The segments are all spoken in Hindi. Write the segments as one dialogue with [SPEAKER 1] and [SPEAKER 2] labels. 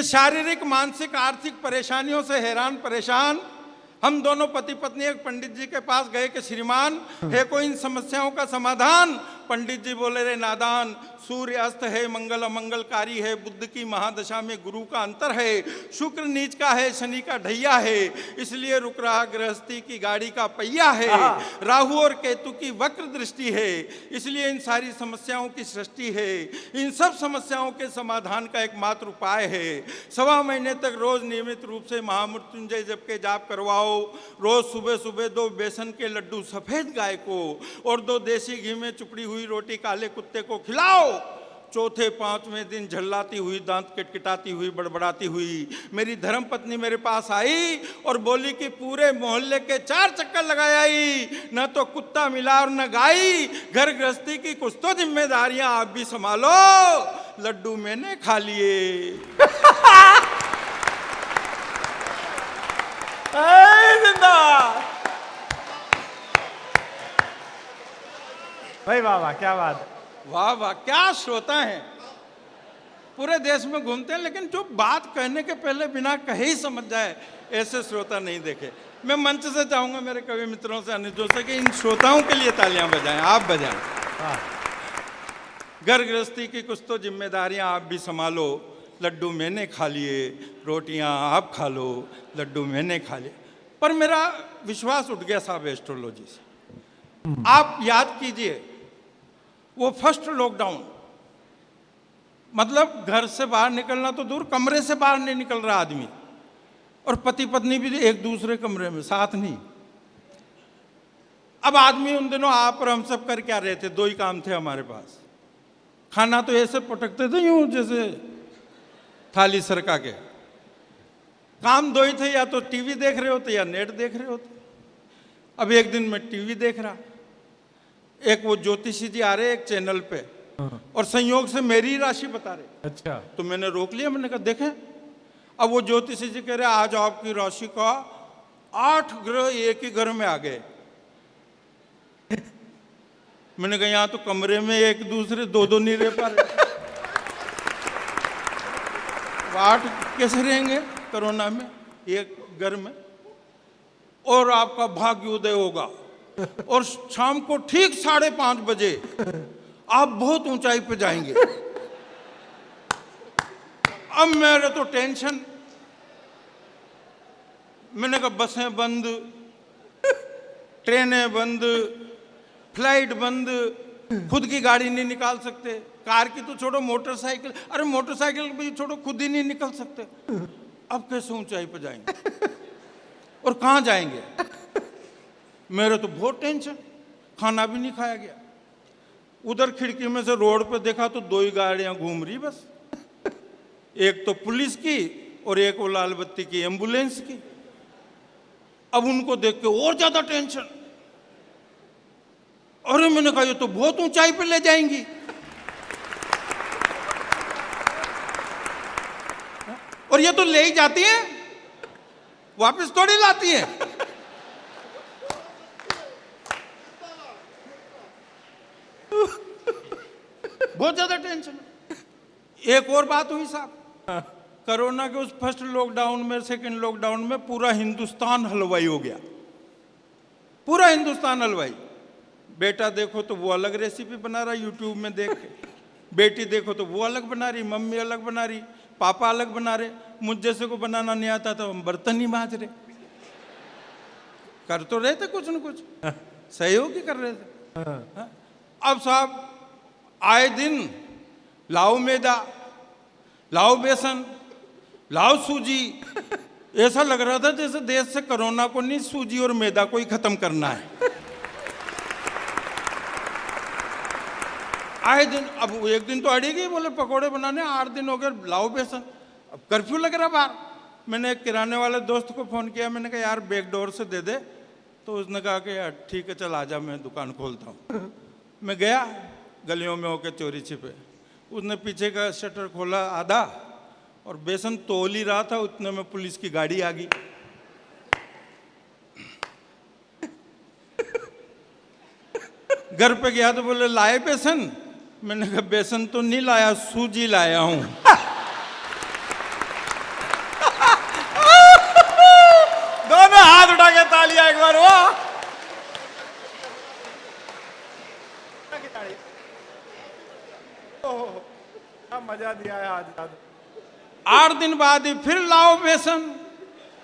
[SPEAKER 1] कि शारीरिक मानसिक आर्थिक परेशानियों से हैरान परेशान हम दोनों पति पत्नी एक पंडित जी के पास गए कि श्रीमान है कोई इन समस्याओं का समाधान। पंडित जी बोले, रे नादान, सूर्य अस्त है, मंगल अमंगलकारी है, बुद्ध की महादशा में गुरु का अंतर है, शुक्र नीच का है, शनि का ढैया है, इसलिए रुक रहा गृहस्थी की गाड़ी का पहिया है, राहु और केतु की वक्र दृष्टि है, इसलिए इन सारी समस्याओं की सृष्टि है। इन सब समस्याओं के समाधान का एकमात्र उपाय है 1.25 महीने तक रोज नियमित रूप से महामृत्युंजय जप के जाप करवाओ। रोज सुबह सुबह 2 बेसन के लड्डू सफेद गाय को और 2 देसी घी में चुपड़ी हुई रोटी काले कुत्ते को खिलाओ। चौथे 5वें दिन झल्लाती हुई, दांत किटकिटाती हुई, बड़बड़ाती हुई मेरी धर्म पत्नी मेरे पास आई और बोली कि पूरे मोहल्ले के 4 चक्कर लगाए आई, न तो कुत्ता मिला और न गाई, घर गृहस्थी की कुछ तो जिम्मेदारियां आप भी संभालो। लड्डू मैंने खा लिए।
[SPEAKER 2] भाई वाह वाह, क्या बात।
[SPEAKER 1] वाह वाह, क्या श्रोता हैं। पूरे देश में घूमते हैं, लेकिन जो बात कहने के पहले बिना कहे ही समझ जाए, ऐसे श्रोता नहीं देखे। मैं मंच से चाहूंगा मेरे कवि मित्रों से, अनुजों से कि इन श्रोताओं के लिए तालियां बजाएं, आप बजाएं। घर गृहस्थी की कुछ तो जिम्मेदारियां आप भी संभालो। लड्डू मैंने खा लिए, रोटियां आप खा लो, लड्डू मैंने खा लिए। पर मेरा विश्वास उठ गया साहब एस्ट्रोलॉजी से। आप याद कीजिए वो फर्स्ट लॉकडाउन, मतलब घर से बाहर निकलना तो दूर, कमरे से बाहर नहीं निकल रहा आदमी, और पति पत्नी भी एक दूसरे कमरे में, साथ नहीं। अब आदमी उन दिनों आप और हम सब कर क्या रहे थे? 2 ही काम थे हमारे पास। खाना तो ऐसे पटकते थे यूं जैसे थाली सरका के। काम 2 ही थे, या तो टीवी देख रहे होते या नेट देख रहे होते। अब एक दिन मैं टीवी देख रहा, एक वो ज्योतिषी जी आ रहे एक चैनल पे, और संयोग से मेरी राशि बता रहे।
[SPEAKER 2] अच्छा।
[SPEAKER 1] तो मैंने रोक लिया, मैंने कहा देखें। अब वो ज्योतिषी जी कह रहे आज आपकी राशि का 8 ग्रह एक ही घर में आ गए। मैंने कहा यहाँ तो कमरे में एक दूसरे 2-2 नहीं रह पा रहे। 8 कैसे रहेंगे कोरोना में एक घर में? और आपका भाग्योदय होगा, और शाम को ठीक 5:30 बजे आप बहुत ऊंचाई पे जाएंगे। अब मेरे तो टेंशन। मैंने कहा बसें बंद, ट्रेनें बंद, फ्लाइट बंद, खुद की गाड़ी नहीं निकाल सकते, कार की तो छोड़ो, मोटरसाइकिल, अरे मोटरसाइकिल भी छोड़ो, खुद ही नहीं निकल सकते। अब कैसे ऊंचाई पे जाएंगे और कहाँ जाएंगे? मेरे तो बहुत टेंशन, खाना भी नहीं खाया गया। उधर खिड़की में से रोड पे देखा तो 2 ही गाड़ियां घूम रही बस, एक तो पुलिस की और एक वो लाल बत्ती की एम्बुलेंस की। अब उनको देख के और ज्यादा टेंशन। अरे मैंने कहा ये तो बहुत ऊंचाई पे ले जाएंगी। और ये तो ले ही जाती हैं, वापस थोड़ी लाती है। बहुत ज्यादा टेंशन। एक और बात हुई साहब, कोरोना के उस फर्स्ट लॉकडाउन में, सेकंड लॉकडाउन में पूरा हिंदुस्तान हलवाई हो गया। पूरा हिंदुस्तान हलवाई। बेटा देखो तो वो अलग रेसिपी बना रहा यूट्यूब में देख के, बेटी देखो तो वो अलग बना रही, मम्मी अलग बना रही, पापा अलग बना रहे। मुझ जैसे को बनाना नहीं आता तो हम बर्तन ही मांज रहे। कर तो रहे थे कुछ न कुछ, सहयोग ही कर रहे थे। अब साहब आए दिन लाओ मैदा, लाओ बेसन, लाओ सूजी। ऐसा लग रहा था जैसे देश से कोरोना को नहीं, सूजी और मैदा को ही खत्म करना है। आए दिन, अब एक दिन तो अड़ी गई, बोले पकोड़े बनाने, 8 दिन हो गए, लाओ बेसन। अब कर्फ्यू लग रहा बाहर। मैंने एक किराने वाले दोस्त को फ़ोन किया, मैंने कहा यार बैक डोर से दे दे। तो उसने कहा कि यार ठीक है चल आजा, मैं दुकान खोलता हूँ। मैं गया गलियों में होके चोरी छिपे। उसने पीछे का शटर खोला आधा, और बेसन तोल ही रहा था, उतने में पुलिस की गाड़ी आ गई। घर पे गया तो बोले लाए बेसन? मैंने कहा बेसन तो नहीं लाया, सूजी लाया हूं।
[SPEAKER 2] मजा दिया है आज याद।
[SPEAKER 1] 8 दिन बाद ही फिर लाओ बेसन,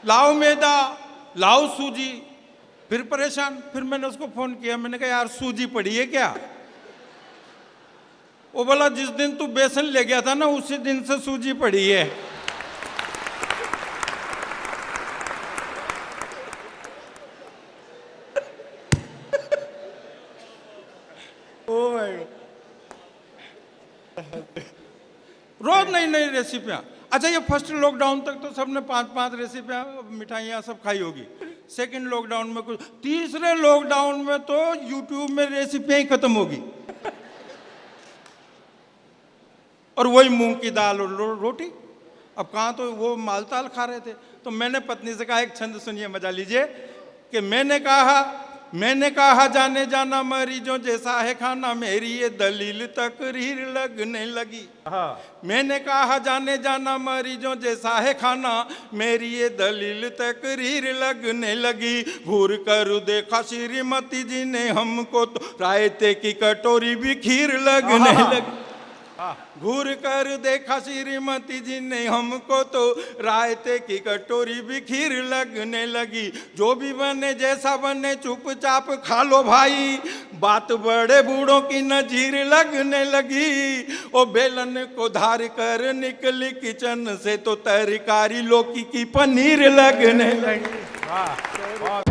[SPEAKER 1] लाओ मैदा, लाओ सूजी, फिर परेशान। फिर मैंने उसको फोन किया, मैंने कहा यार सूजी पड़ी है क्या? वो बोला जिस दिन तू बेसन ले गया था ना उसी दिन से सूजी पड़ी है।
[SPEAKER 2] ओ भाई
[SPEAKER 1] रोज नई नई रेसिपियाँ। अच्छा ये फर्स्ट लॉकडाउन तक तो सबने 5-5 रेसिपियाँ मिठाइयाँ सब खाई होगी। सेकंड लॉकडाउन में कुछ, तीसरे लॉकडाउन में तो यूट्यूब में रेसिपियाँ ही खत्म होगी और वही मूंग की दाल और रोटी। अब कहाँ तो वो मालताल खा रहे थे। तो मैंने पत्नी से कहा, एक छंद सुनिए मजा लीजिए, कि मैंने कहा जाने जाना मरीजों जैसा है खाना, मेरी ये दलील तकरीर लगने लगी।
[SPEAKER 2] हाँ
[SPEAKER 1] मैंने कहा जाने जाना मरीजों जैसा है खाना, मेरी ये दलील तकरीर लगने लगी। घूर कर देखा श्रीमती जी ने हमको तो रायते की कटोरी भी खीर लगने लगी। घूर कर देखा श्रीमती जी ने हमको तो रायते की कटोरी भी खीर लगने लगी। जो भी बने जैसा बने चुपचाप खा लो भाई, बात बड़े बूढ़ों की नजीर लगने लगी। ओ बेलन को धार कर निकली किचन से तो तरकारी लौकी की पनीर लगने लगी।
[SPEAKER 2] वाह बहुत